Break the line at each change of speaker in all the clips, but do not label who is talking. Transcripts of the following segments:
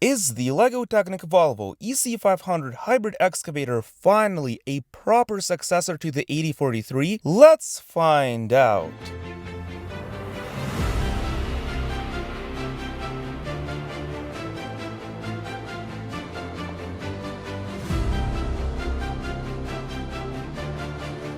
Is the LEGO Technic Volvo EC500 hybrid excavator finally a proper successor to the 8043? Let's find out.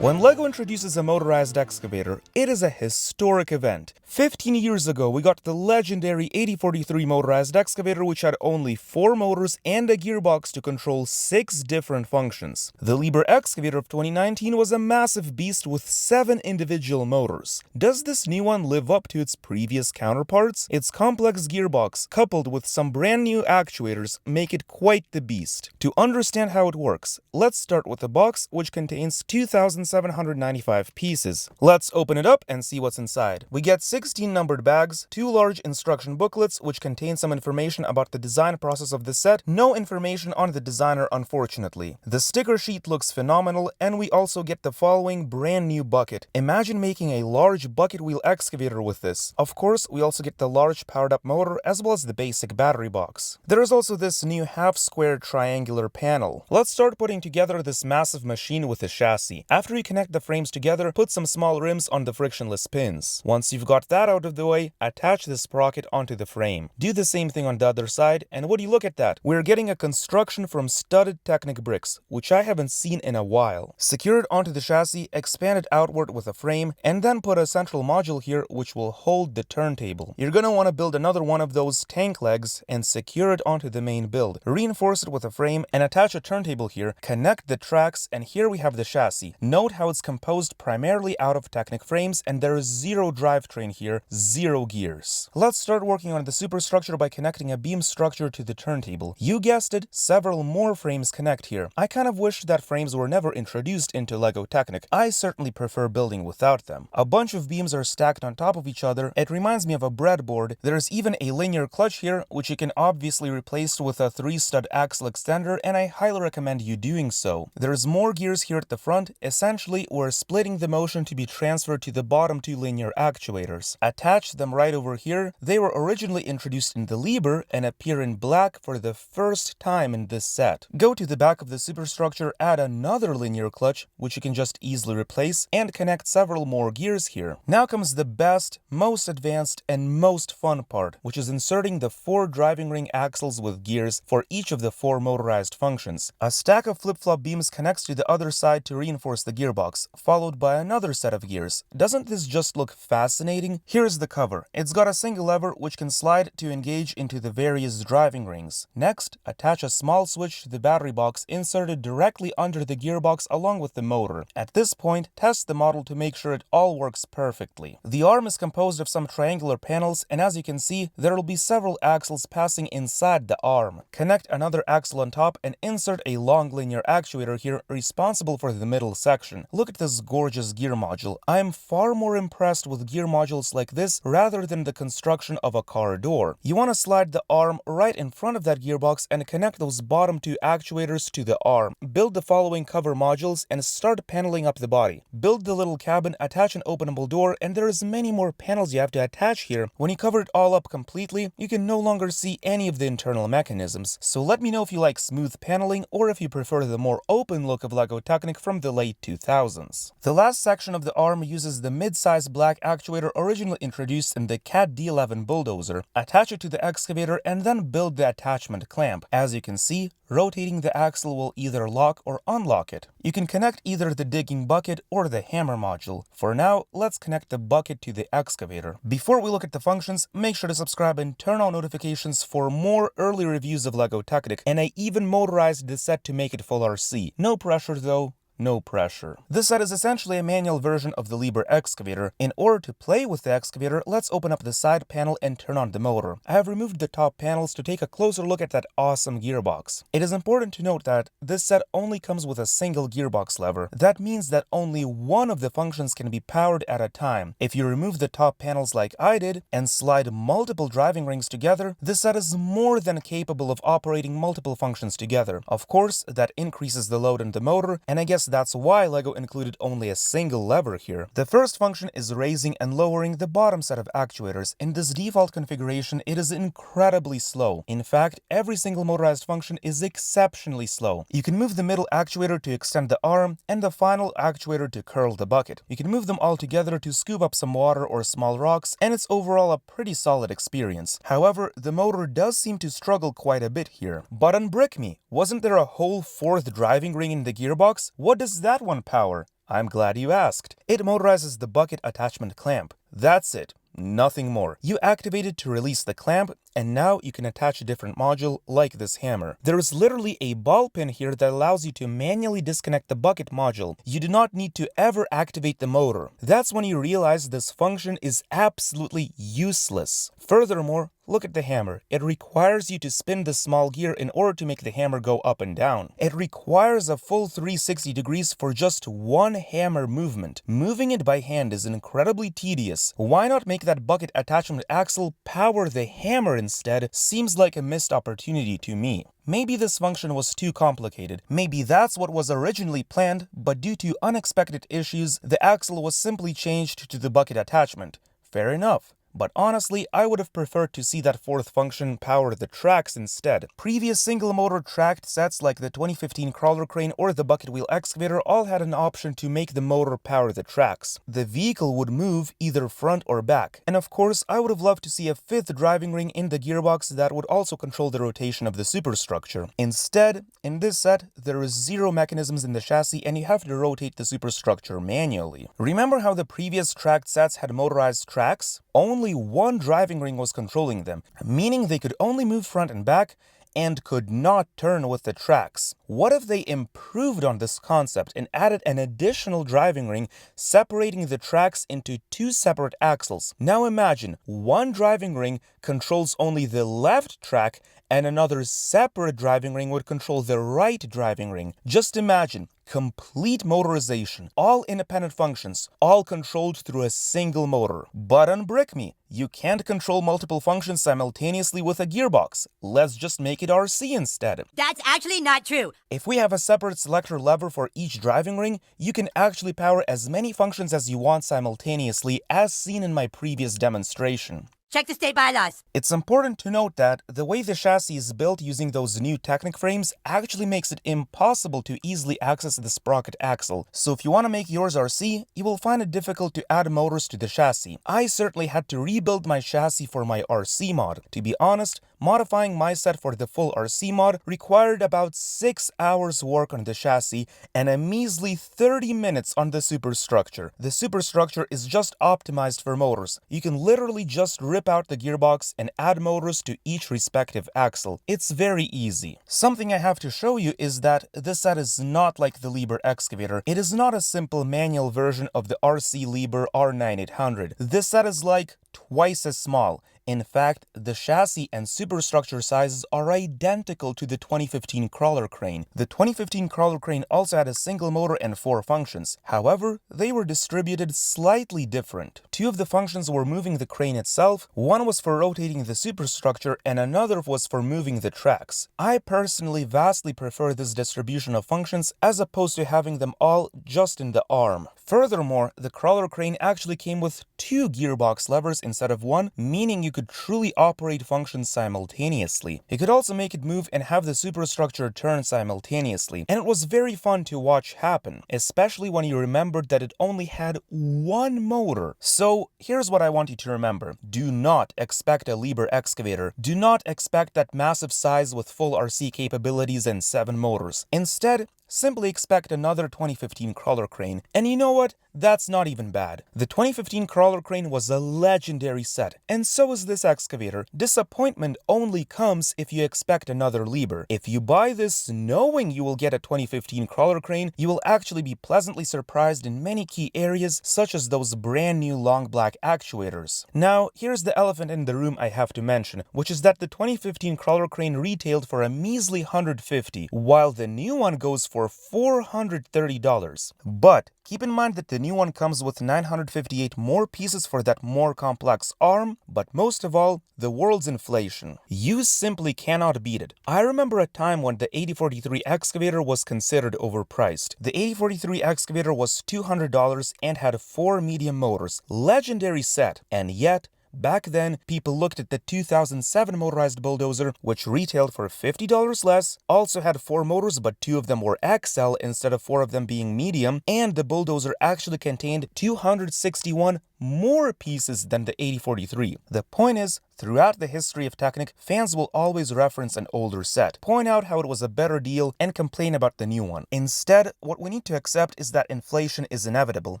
When LEGO introduces a motorized excavator, it is a historic event. 15 years ago, we got the legendary 8043 motorized excavator, which had only 4 motors and a gearbox to control 6 different functions. The Liebherr excavator of 2019 was a massive beast with 7 individual motors. Does this new one live up to its previous counterparts? Its complex gearbox, coupled with some brand new actuators, make it quite the beast. To understand how it works, let's start with the box, which contains 2,795 pieces. Let's open it up and see what's inside. We get 16 numbered bags, 2 large instruction booklets which contain some information about the design process of the set, no information on the designer unfortunately. The sticker sheet looks phenomenal, and we also get the following brand new bucket. Imagine making a large bucket wheel excavator with this. Of course, we also get the large powered up motor as well as the basic battery box. There is also this new half-square triangular panel. Let's start putting together this massive machine with the chassis. After you connect the frames together, put some small rims on the frictionless pins. Once you've got that out of the way, attach this sprocket onto the frame. Do the same thing on the other side, and would you look at that? We're getting a construction from studded Technic bricks, which I haven't seen in a while. Secure it onto the chassis, expand it outward with a frame, and then put a central module here which will hold the turntable. You're gonna want to build another one of those tank legs and secure it onto the main build. Reinforce it with a frame and attach a turntable here, connect the tracks, and here we have the chassis. Note how it's composed primarily out of Technic frames, and there is 0 drivetrain here, 0 gears. Let's start working on the superstructure by connecting a beam structure to the turntable. You guessed it, several more frames connect here. I kind of wish that frames were never introduced into LEGO Technic. I certainly prefer building without them. A bunch of beams are stacked on top of each other. It reminds me of a breadboard. There's even a linear clutch here, which you can obviously replace with a 3-stud axle extender, and I highly recommend you doing so. There's more gears here at the front. Essentially, we're splitting the motion to be transferred to the bottom 2 linear actuators. Attach them right over here. They were originally introduced in the Liebherr and appear in black for the first time in this set. Go to the back of the superstructure, add another linear clutch, which you can just easily replace, and connect several more gears here. Now comes the best, most advanced, and most fun part, which is inserting the 4 driving ring axles with gears for each of the 4 motorized functions. A stack of flip-flop beams connects to the other side to reinforce the gearbox, followed by another set of gears. Doesn't this just look fascinating? Here's the cover. It's got a single lever which can slide to engage into the various driving rings. Next, attach a small switch to the battery box inserted directly under the gearbox along with the motor. At this point, test the model to make sure it all works perfectly. The arm is composed of some triangular panels, and as you can see, there will be several axles passing inside the arm. Connect another axle on top and insert a long linear actuator here responsible for the middle section. Look at this gorgeous gear module. I'm far more impressed with gear modules like this rather than the construction of a car door. You want to slide the arm right in front of that gearbox and connect those bottom 2 actuators to the arm. Build the following cover modules and start paneling up the body. Build the little cabin, attach an openable door, and there is many more panels you have to attach here. When you cover it all up completely, you can no longer see any of the internal mechanisms. So let me know if you like smooth paneling or if you prefer the more open look of LEGO Technic from the late 2000s. The last section of the arm uses the mid-size black actuator originally introduced in the CAT D11 bulldozer. Attach it to the excavator and then build the attachment clamp. As you can see, rotating the axle will either lock or unlock it. You can connect either the digging bucket or the hammer module. For now, let's connect the bucket to the excavator. Before we look at the functions, make sure to subscribe and turn on notifications for more early reviews of LEGO Technic, and I even motorized the set to make it full RC. No pressure though. No pressure. This set is essentially a manual version of the Liebherr excavator. In order to play with the excavator, let's open up the side panel and turn on the motor. I have removed the top panels to take a closer look at that awesome gearbox. It is important to note that this set only comes with a single gearbox lever. That means that only one of the functions can be powered at a time. If you remove the top panels like I did and slide multiple driving rings together, this set is more than capable of operating multiple functions together. Of course, that increases the load on the motor, and I guess that's why LEGO included only a single lever here. The first function is raising and lowering the bottom set of actuators. In this default configuration, it is incredibly slow. In fact, every single motorized function is exceptionally slow. You can move the middle actuator to extend the arm and the final actuator to curl the bucket. You can move them all together to scoop up some water or small rocks, and it's overall a pretty solid experience. However, the motor does seem to struggle quite a bit here. But unbrick me, wasn't there a whole fourth driving ring in the gearbox? What does that one power? I'm glad you asked. It motorizes the bucket attachment clamp. That's it. Nothing more. You activate it to release the clamp, and now you can attach a different module like this hammer. There is literally a ball pin here that allows you to manually disconnect the bucket module. You do not need to ever activate the motor. That's when you realize this function is absolutely useless. Furthermore, look at the hammer. It requires you to spin the small gear in order to make the hammer go up and down. It requires a full 360 degrees for just one hammer movement. Moving it by hand is incredibly tedious. Why not make that bucket attachment axle power the hammer instead? Seems like a missed opportunity to me. Maybe this function was too complicated. Maybe that's what was originally planned, but due to unexpected issues, the axle was simply changed to the bucket attachment. Fair enough. But honestly, I would have preferred to see that fourth function power the tracks instead. Previous single-motor tracked sets like the 2015 crawler crane or the bucket wheel excavator all had an option to make the motor power the tracks. The vehicle would move either front or back. And of course, I would have loved to see a fifth driving ring in the gearbox that would also control the rotation of the superstructure. Instead, in this set, there is zero mechanisms in the chassis and you have to rotate the superstructure manually. Remember how the previous tracked sets had motorized tracks? Only one driving ring was controlling them, meaning they could only move front and back and could not turn with the tracks. What if they improved on this concept and added an additional driving ring separating the tracks into two separate axles? Now imagine one driving ring controls only the left track and another separate driving ring would control the right driving ring. Just imagine complete motorization, all independent functions, all controlled through a single motor. But unbrick me, you can't control multiple functions simultaneously with a gearbox. Let's just make it RC instead.
That's actually not true.
If we have a separate selector lever for each driving ring, you can actually power as many functions as you want simultaneously, as seen in my previous demonstration.
Check the state bylaws.
It's important to note that the way the chassis is built using those new Technic frames actually makes it impossible to easily access the sprocket axle. So if you want to make yours RC, you will find it difficult to add motors to the chassis. I certainly had to rebuild my chassis for my RC mod. To be honest, modifying my set for the full RC mod required about 6 hours work on the chassis and a measly 30 minutes on the superstructure. The superstructure is just optimized for motors. You can literally just rip out the gearbox and add motors to each respective axle. It's very easy. Something I have to show you is that this set is not like the Liebherr Excavator. It is not a simple manual version of the RC Liebherr R9800. This set is like twice as small. In fact, the chassis and superstructure sizes are identical to the 2015 crawler crane. The 2015 crawler crane also had a single motor and 4 functions. However, they were distributed slightly different. 2 of the functions were moving the crane itself, 1 was for rotating the superstructure, and another was for moving the tracks. I personally vastly prefer this distribution of functions as opposed to having them all just in the arm. Furthermore, the crawler crane actually came with 2 gearbox levers instead of 1, meaning you could truly operate functions simultaneously. You could also make it move and have the superstructure turn simultaneously, and it was very fun to watch happen, especially when you remembered that it only had 1 motor. So here's what I want you to remember. Do not expect a Liebherr Excavator. Do not expect that massive size with full RC capabilities and 7 motors. Instead, simply expect another 2015 crawler crane. And you know what? That's not even bad. The 2015 crawler crane was a legendary set, and so is this excavator. Disappointment only comes if you expect another Liebherr. If you buy this knowing you will get a 2015 crawler crane, you will actually be pleasantly surprised in many key areas, such as those brand new long black actuators. Now, here's the elephant in the room I have to mention, which is that the 2015 crawler crane retailed for a measly $150, while the new one goes for for $430. But keep in mind that the new one comes with 958 more pieces for that more complex arm, but most of all, the world's inflation. You simply cannot beat it. I remember a time when the 8043 excavator was considered overpriced. The 8043 excavator was $200 and had 4 medium motors. Legendary set, and yet back then, people looked at the 2007 motorized bulldozer, which retailed for $50 less, also had 4 motors, but 2 of them were XL instead of 4 of them being medium, and the bulldozer actually contained 261 more pieces than the 8043. The point is, throughout the history of Technic, fans will always reference an older set, point out how it was a better deal, and complain about the new one. Instead, what we need to accept is that inflation is inevitable.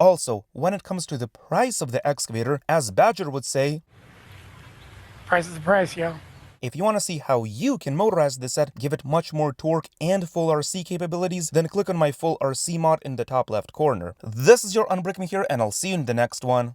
Also, when it comes to the price of the excavator, as Badger would say,
price is the price, yo.
if you want to see how you can motorize this set, give it much more torque and full RC capabilities, then click on my full RC mod in the top left corner. This is your Unbrick Me here, and I'll see you in the next one.